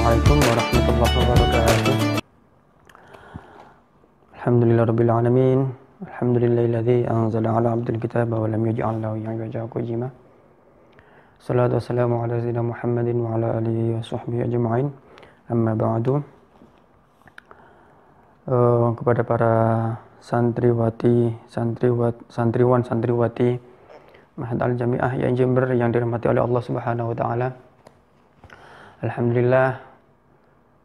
Assalamualaikum warahmatullahi wabarakatuh. Alhamdulillahirabbil alamin. Alhamdulillahilladzi anzala 'ala 'abdil kitaba wa lam yaj'al lahu 'iwaja qayyima. Shalatu wassalamu ala sayyidina Muhammadin wa ala alihi wa sahbihi ajma'in. Amma ba'du. Kepada para santriwati, santriwan, santriwati Ma'had Al-Jami'ah yang Jember yang dirahmati oleh Allah Subhanahu wa taala. Alhamdulillah,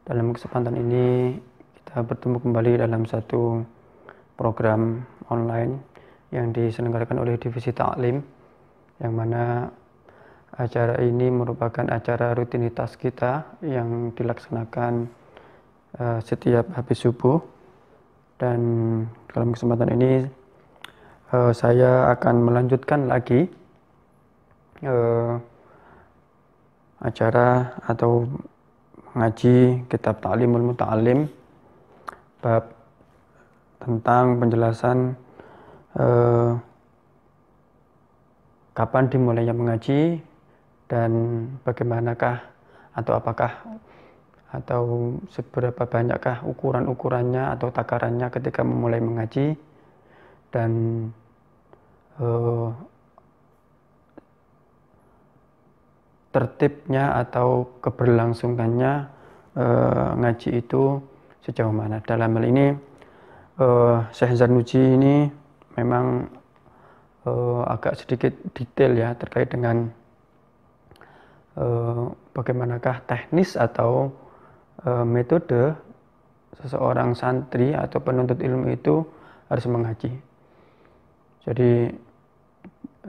dalam kesempatan ini kita bertemu kembali dalam satu program online yang diselenggarakan oleh Divisi Ta'lim, yang mana acara ini merupakan acara rutinitas kita yang dilaksanakan setiap habis subuh. Dan dalam kesempatan ini saya akan melanjutkan lagi acara atau mengaji kitab Ta'limul Muta'allim, bab tentang penjelasan kapan dimulainya mengaji dan bagaimanakah atau apakah atau seberapa banyakkah ukuran-ukurannya atau takarannya ketika memulai mengaji, dan tertibnya atau keberlangsungannya ngaji itu sejauh mana. Dalam hal ini Syekh Zarnuji ini memang agak sedikit detail ya terkait dengan bagaimanakah teknis atau metode seseorang santri atau penuntut ilmu itu harus mengaji. Jadi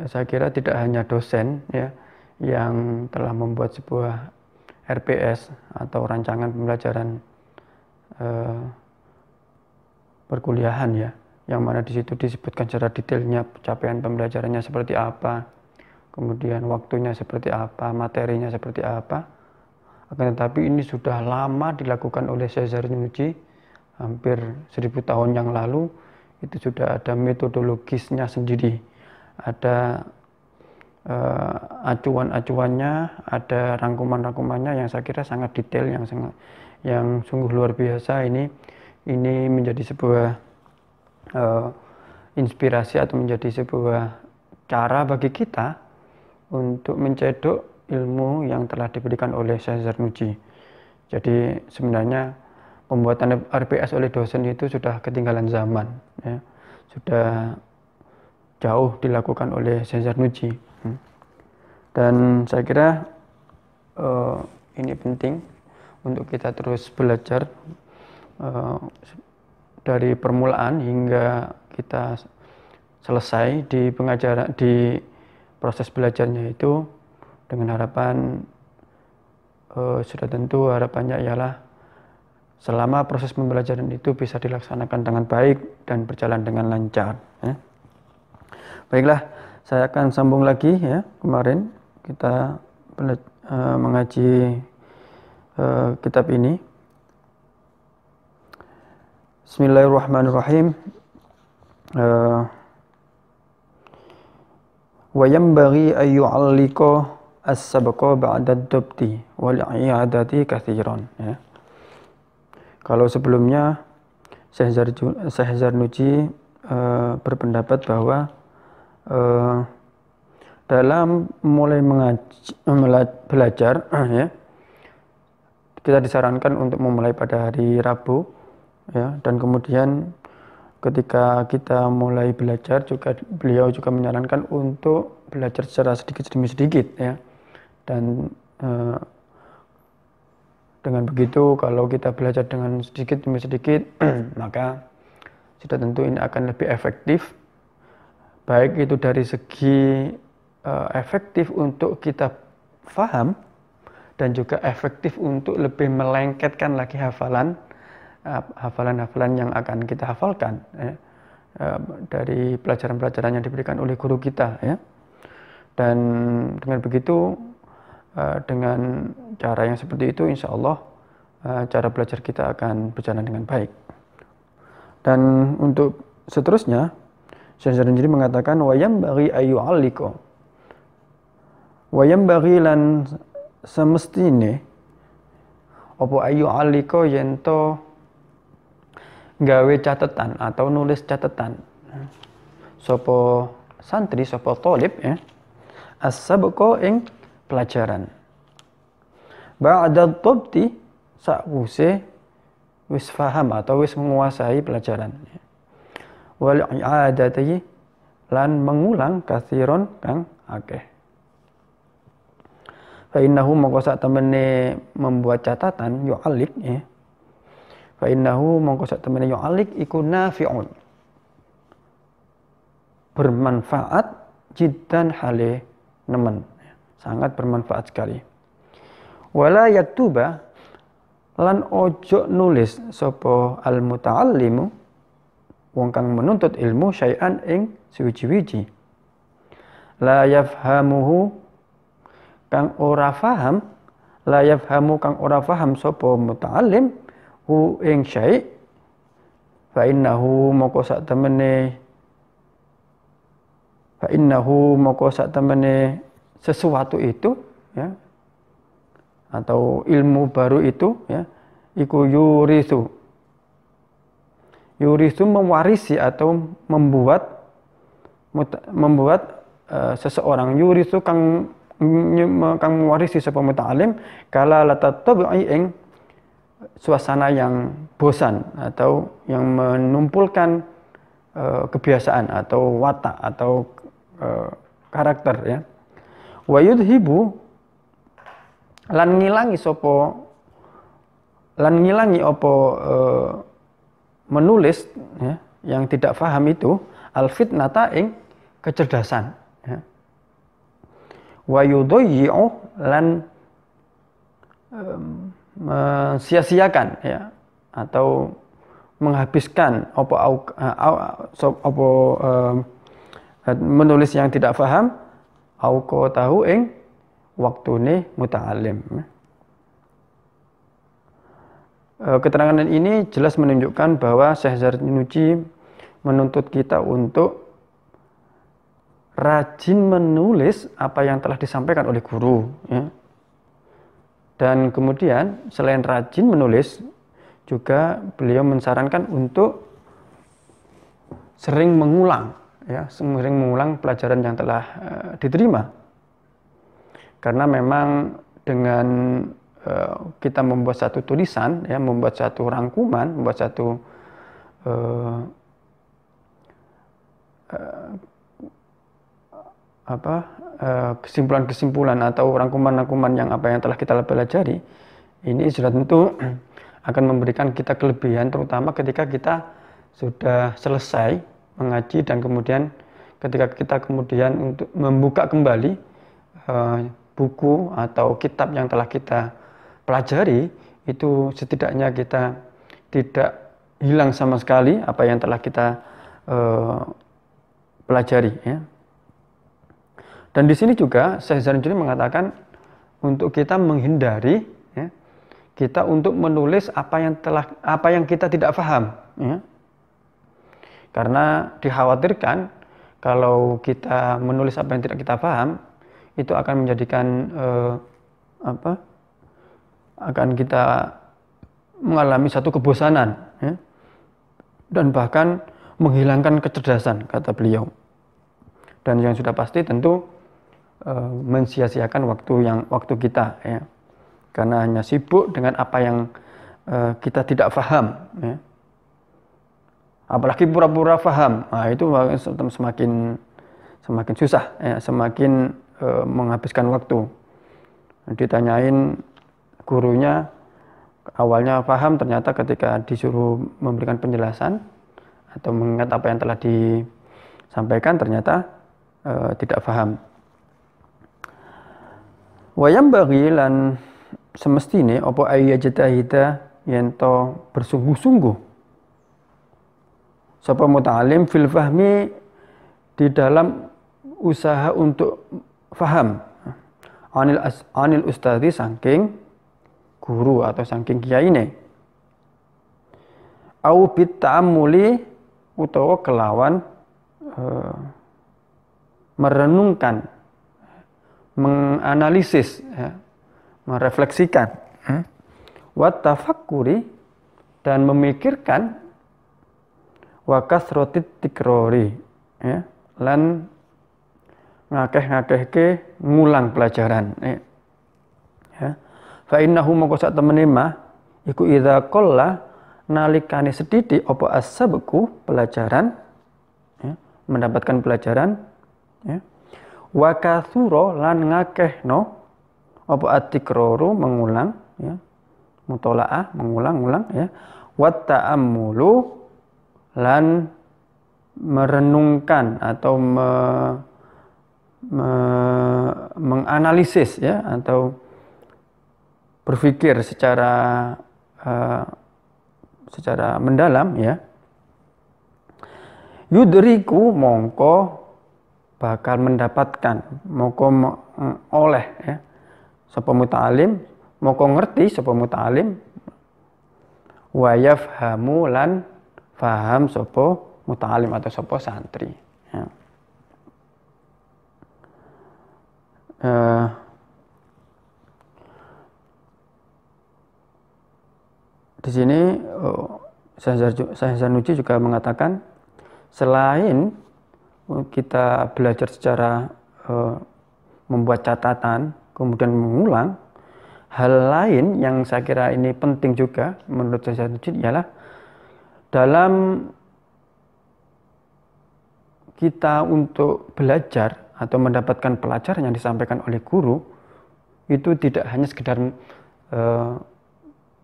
saya kira tidak hanya dosen ya yang telah membuat sebuah RPS atau rancangan pembelajaran perkuliahan ya, yang mana di situ disebutkan secara detailnya capaian pembelajarannya seperti apa, kemudian waktunya seperti apa, materinya seperti apa. Akan tetapi ini sudah lama dilakukan oleh Syekh Zarnuji, hampir 1000 tahun yang lalu. Itu sudah ada metodologisnya sendiri, ada acuan-acuannya, ada rangkuman-rangkumannya yang saya kira sangat detail, yang sungguh luar biasa. Ini menjadi sebuah inspirasi atau menjadi sebuah cara bagi kita untuk mencedok ilmu yang telah diberikan oleh Syekh Zarnuji. Jadi sebenarnya pembuatan RPS oleh dosen itu sudah ketinggalan zaman ya. Sudah jauh dilakukan oleh Syekh Zarnuji. Dan saya kira ini penting untuk kita terus belajar dari permulaan hingga kita selesai di pengajaran, di proses belajarnya itu, dengan harapan sudah tentu harapannya ialah selama proses pembelajaran itu bisa dilaksanakan dengan baik dan berjalan dengan lancar ya. Baiklah, saya akan sambung lagi ya. Kemarin kita mengaji kitab ini. Bismillahirrahmanirrahim. Wa yanbaghi an yu'allika as-sabqa ba'da ad-dabti wal i'adati katsiran ya. Kalau sebelumnya Syekh Zarnuji berpendapat bahwa dalam mulai belajar ya, kita disarankan untuk memulai pada hari Rabu ya, dan kemudian ketika kita mulai belajar juga beliau juga menyarankan untuk belajar secara sedikit demi sedikit ya. Dan dengan begitu kalau kita belajar dengan sedikit demi sedikit maka sudah tentu ini akan lebih efektif, baik itu dari segi efektif untuk kita faham dan juga efektif untuk lebih melengketkan lagi hafalan-hafalan yang akan kita hafalkan ya, dari pelajaran-pelajaran yang diberikan oleh guru kita ya. Dan dengan begitu, dengan cara yang seperti itu, insya Allah cara belajar kita akan berjalan dengan baik. Dan untuk seterusnya, Syekh Zarnuji mengatakan wayam bagi ayu aliko, wayam bagi lan semestine apa ayu aliko yento gawe catatan atau nulis catatan sapa santri sapa thalib ya as-sabqa ing pelajaran ba'da dhabti sakwuse wis faham atau wis menguasai pelajaran wal i'adati lan mengulang kathiron kang akeh fa innahu mongko sak temene membuat catatan yu'alik ya fa innahu mongko sak temene yu'alik iku nafi'un bermanfaat jiddan hale nemen sangat bermanfaat sekali wala yaktuba lan ojo nulis sapa al muta'allimu wong kang menuntut ilmu syai'an ing suwiji-wiji la yafhamuhu kang ora faham la yafhamu kang ora faham sapa muta'allim hu ing syai' fa innahu moko sak temene sesuatu itu ya atau ilmu baru itu ya iku yurithu mewarisi atau membuat seseorang yurithu kang mewarisi sapa muta'alim kala latatabi'i ing suasana yang bosan atau yang menumpulkan kebiasaan atau watak atau karakter ya wa yudhibu lan ngilangi apa menulis ya, yang tidak paham itu al fitnata ing kecerdasan ya. Wa yudayyi'u lan sia-siakan ya atau menghabiskan menulis yang tidak paham auko tahu ing waktune muta'alim. Keterangan ini jelas menunjukkan bahwa Syekh Zarnuji menuntut kita untuk rajin menulis apa yang telah disampaikan oleh guru ya. Dan kemudian selain rajin menulis juga beliau mensarankan untuk sering mengulang pelajaran yang telah diterima. Karena memang dengan kita membuat satu tulisan, ya, membuat satu rangkuman, membuat satu kesimpulan-kesimpulan atau rangkuman-rangkuman yang telah kita pelajari, ini sudah tentu akan memberikan kita kelebihan, terutama ketika kita sudah selesai mengaji dan kemudian ketika kita kemudian untuk membuka kembali buku atau kitab yang telah kita pelajari, itu setidaknya kita tidak hilang sama sekali apa yang telah kita pelajari ya. Dan di sini juga Syekh Zarnuji mengatakan untuk kita menghindari ya, kita untuk menulis apa yang kita tidak paham ya. Karena dikhawatirkan kalau kita menulis apa yang tidak kita paham, itu akan menjadikan akan kita mengalami satu kebosanan ya, dan bahkan menghilangkan kecerdasan, kata beliau. Dan yang sudah pasti tentu mensia-siakan waktu kita ya, karena hanya sibuk dengan apa yang kita tidak paham ya. Apalagi pura-pura paham, nah, itu semakin susah ya, semakin menghabiskan waktu. Ditanyain gurunya, awalnya paham, ternyata ketika disuruh memberikan penjelasan atau mengingat apa yang telah disampaikan ternyata tidak paham. Wayam bagi lan semestine apa ayyajtahida yento bersungguh-sungguh sapa muta'alim fil fahmi di dalam usaha untuk faham anil ustadzi saking guru atau saking kiyaine au bit ta'ammuli utawa kelawan merenungkan, menganalisis ya, merefleksikan wa tafakkuri dan memikirkan, wa kasratit tikrori ya, lan ngakeh-ngakehke ngulang pelajaran ya. Fa innahu mongko sak temene mah iku idza qalla nalikane sedidik apa asabku pelajaran ya, mendapatkan pelajaran ya. Wa katsura lan ngakehno apa atikraru mengulang ya, mutolaah mengulang-ulang ya, wa ta'ammulu lan merenungkan atau menganalisis ya, atau berpikir secara mendalam ya, yudriku mongko bakal mendapatkan, mongko oleh ya, sapa muta'alim mongko ngerti sapa muta'alim, wa yafhamu lan faham sapa muta'alim atau sapa santri ya. Di sini Syekh Zanuji juga mengatakan selain kita belajar secara membuat catatan kemudian mengulang, hal lain yang saya kira ini penting juga menurut Syekh Zanuji ialah dalam kita untuk belajar atau mendapatkan pelajaran yang disampaikan oleh guru itu tidak hanya sekedar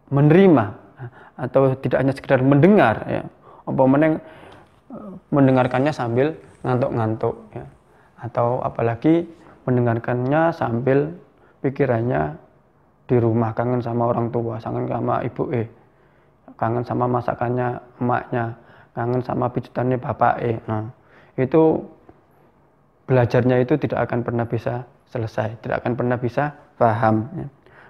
menerima atau tidak hanya sekedar mendengar ya, mendengarkannya sambil ngantuk-ngantuk ya, atau apalagi mendengarkannya sambil pikirannya di rumah kangen sama orang tua, kangen sama ibu kangen sama masakannya emaknya, kangen sama pijitannya bapak nah, itu belajarnya itu tidak akan pernah bisa selesai, tidak akan pernah bisa paham ya.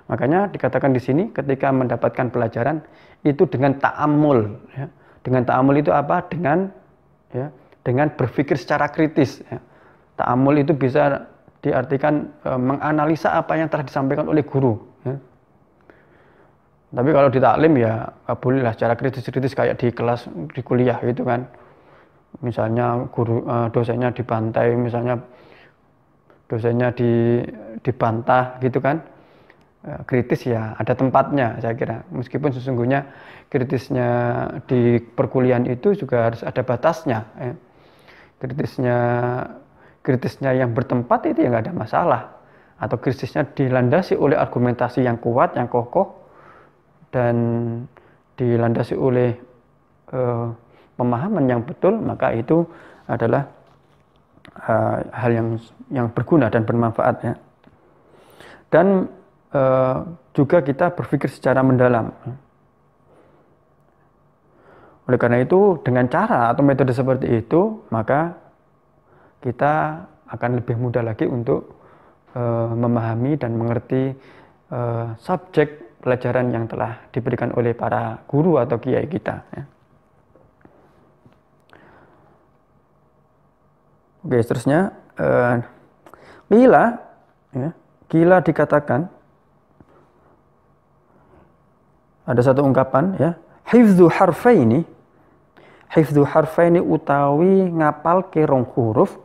Makanya dikatakan di sini ketika mendapatkan pelajaran itu dengan ta'amul ya. Dengan ta'amul itu apa? Dengan berpikir secara kritis ya. Ta'amul itu bisa diartikan menganalisa apa yang telah disampaikan oleh guru ya. Tapi kalau di taklim ya boleh lah secara kritis-kritis kayak di kelas di kuliah gitu kan. Misalnya guru dosennya dibantai, misalnya dosennya dibantah gitu kan. Kritis ya ada tempatnya saya kira, meskipun sesungguhnya kritisnya di perkuliahan itu juga harus ada batasnya ya. kritisnya yang bertempat itu ya nggak ada masalah, atau kritisnya dilandasi oleh argumentasi yang kuat, yang kokoh, dan dilandasi oleh pemahaman yang betul, maka itu adalah hal yang berguna dan bermanfaat ya. Dan juga kita berpikir secara mendalam. Oleh karena itu dengan cara atau metode seperti itu maka kita akan lebih mudah lagi untuk memahami dan mengerti subjek pelajaran yang telah diberikan oleh para guru atau kiai kita ya. Oke, seterusnya Qila dikatakan, ada satu ungkapan ya, hifdzu harfaini utawi ngapal ke rong huruf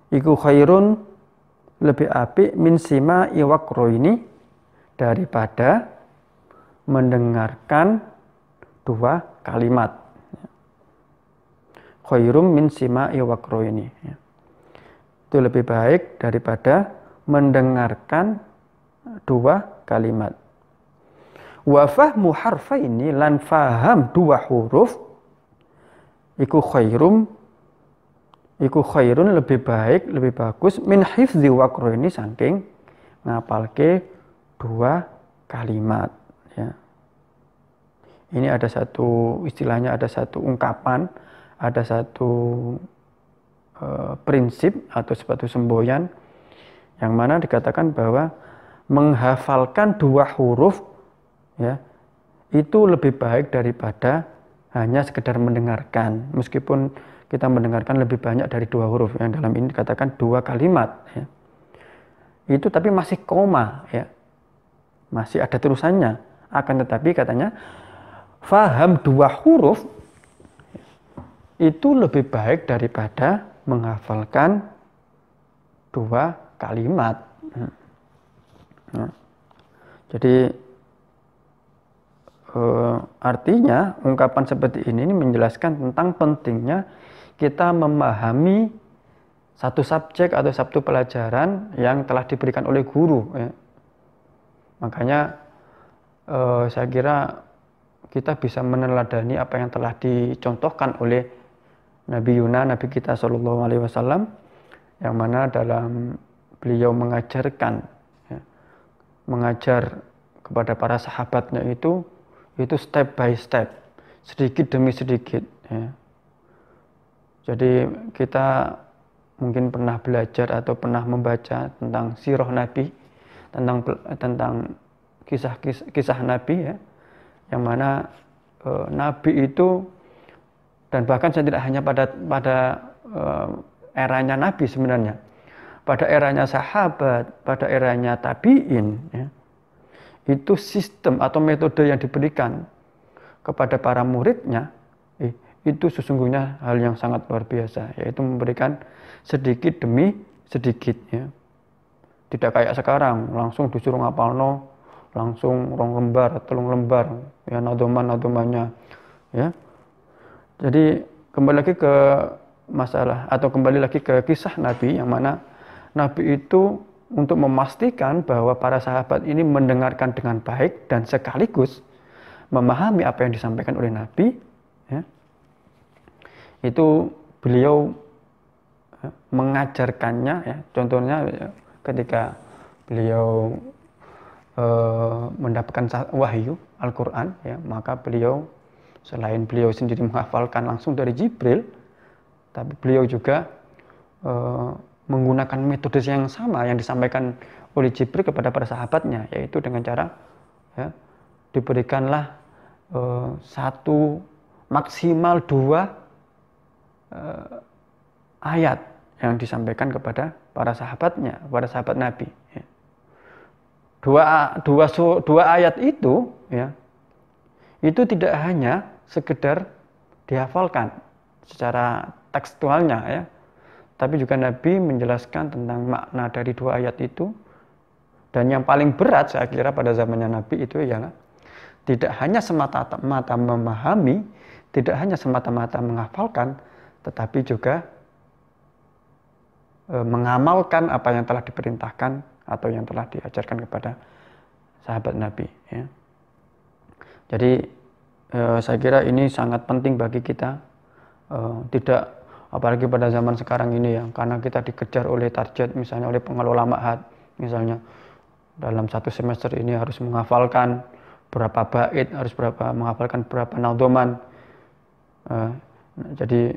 iku khairun lebih apik min sima iwakroini daripada mendengarkan dua kalimat. Khairum min sima iwakroini ya. Itu lebih baik daripada mendengarkan dua kalimat. Wa fahmu harfaini lan faham dua huruf iku khairun lebih baik, lebih bagus min hifdzi waqroini saking ngapalke dua kalimat ya. Ini ada satu istilahnya, ada satu ungkapan, ada satu prinsip atau suatu semboyan yang mana dikatakan bahwa menghafalkan dua huruf ya, itu lebih baik daripada hanya sekedar mendengarkan, meskipun kita mendengarkan lebih banyak dari dua huruf yang dalam ini dikatakan dua kalimat ya. Itu tapi masih koma ya, masih ada terusannya. Akan tetapi katanya faham 2 huruf itu lebih baik daripada menghafalkan 2 kalimat. Nah, jadi artinya ungkapan seperti ini menjelaskan tentang pentingnya kita memahami satu subjek atau satu pelajaran yang telah diberikan oleh guru. Ya. Makanya saya kira kita bisa meneladani apa yang telah dicontohkan oleh Nabi Yuna, Nabi kita Shallallahu Alaihi Wasallam, yang mana dalam beliau mengajarkan, ya, mengajar kepada para sahabatnya itu step by step, sedikit demi sedikit. Ya. Jadi kita mungkin pernah belajar atau pernah membaca tentang sirah Nabi, tentang kisah Nabi, ya, yang mana Nabi itu, dan bahkan saya tidak hanya pada eranya Nabi sebenarnya, pada eranya sahabat, pada eranya tabi'in, ya, itu sistem atau metode yang diberikan kepada para muridnya itu sesungguhnya hal yang sangat luar biasa, yaitu memberikan sedikit demi sedikit, ya. Tidak kayak sekarang langsung disuruh ngapalno langsung rong lembar, telung lembar, ya, nadomannya, ya. Jadi kembali lagi ke masalah atau kembali lagi ke kisah Nabi, yang mana Nabi itu untuk memastikan bahwa para sahabat ini mendengarkan dengan baik dan sekaligus memahami apa yang disampaikan oleh Nabi, ya, itu beliau mengajarkannya, ya. Contohnya ya, ketika beliau mendapatkan wahyu Al-Quran, ya, maka beliau selain beliau sendiri menghafalkan langsung dari Jibril, tapi beliau juga menggunakan metode yang sama yang disampaikan oleh Jibril kepada para sahabatnya, yaitu dengan cara, ya, diberikanlah satu maksimal 2 ayat yang disampaikan kepada para sahabatnya, para sahabat Nabi. Ya. Dua ayat itu, ya, itu tidak hanya sekedar dihafalkan secara tekstualnya, ya, tapi juga Nabi menjelaskan tentang makna dari 2 ayat itu. Dan yang paling berat saya kira pada zamannya Nabi itu ialah tidak hanya semata-mata memahami, tidak hanya semata-mata menghafalkan, tetapi juga mengamalkan apa yang telah diperintahkan atau yang telah diajarkan kepada sahabat Nabi, ya. Jadi saya kira ini sangat penting bagi kita, tidak apalagi pada zaman sekarang ini, ya, karena kita dikejar oleh target, misalnya oleh pengelola ma'had, misalnya dalam 1 semester ini harus menghafalkan berapa bait, menghafalkan berapa nadhoman. Jadi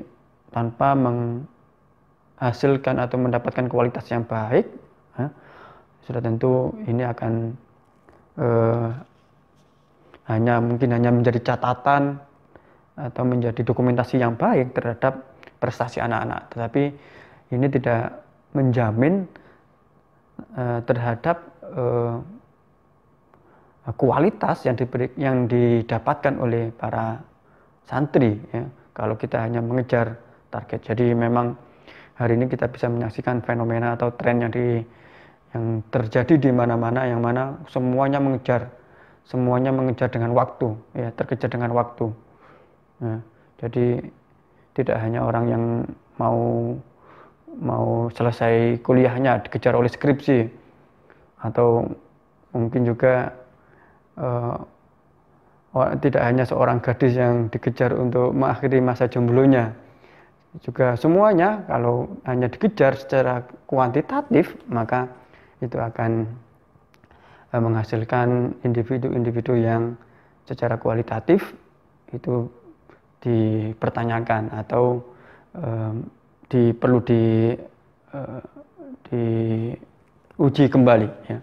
tanpa menghasilkan atau mendapatkan kualitas yang baik, sudah tentu ini akan mungkin hanya menjadi catatan atau menjadi dokumentasi yang baik terhadap prestasi anak-anak, tetapi ini tidak menjamin terhadap kualitas yang didapatkan oleh para santri, ya, kalau kita hanya mengejar target. Jadi memang hari ini kita bisa menyaksikan fenomena atau tren yang terjadi di mana-mana, yang mana semuanya mengejar dengan waktu, ya, terkejar dengan waktu. Nah, jadi tidak hanya orang yang mau selesai kuliahnya dikejar oleh skripsi, atau mungkin juga tidak hanya seorang gadis yang dikejar untuk mengakhiri masa jomblonya, juga semuanya kalau hanya dikejar secara kuantitatif, maka itu akan menghasilkan individu-individu yang secara kualitatif itu dipertanyakan atau perlu diuji kembali, ya,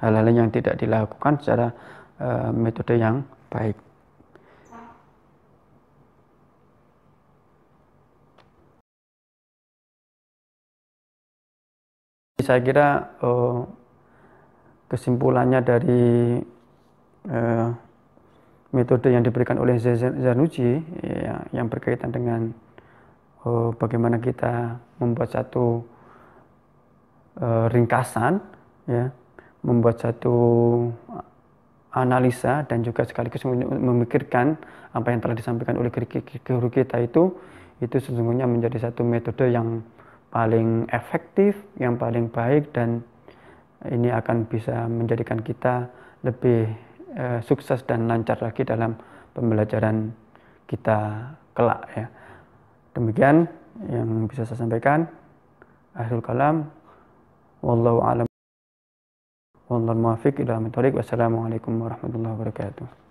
hal-hal yang tidak dilakukan secara metode yang baik. Saya kira kesimpulannya dari eh, metode yang diberikan oleh Zarnuji ya, yang berkaitan dengan bagaimana kita membuat satu ringkasan, ya, membuat satu analisa dan juga sekaligus memikirkan apa yang telah disampaikan oleh guru kita itu sesungguhnya menjadi satu metode yang paling efektif, yang paling baik, dan ini akan bisa menjadikan kita lebih sukses dan lancar lagi dalam pembelajaran kita kelak, ya. Demikian yang bisa saya sampaikan. Akhirul kalam, wallahu a'lam. Wallahu muwaffiq ila aqwamit thoriq. Wassalamualaikum warahmatullahi wabarakatuh.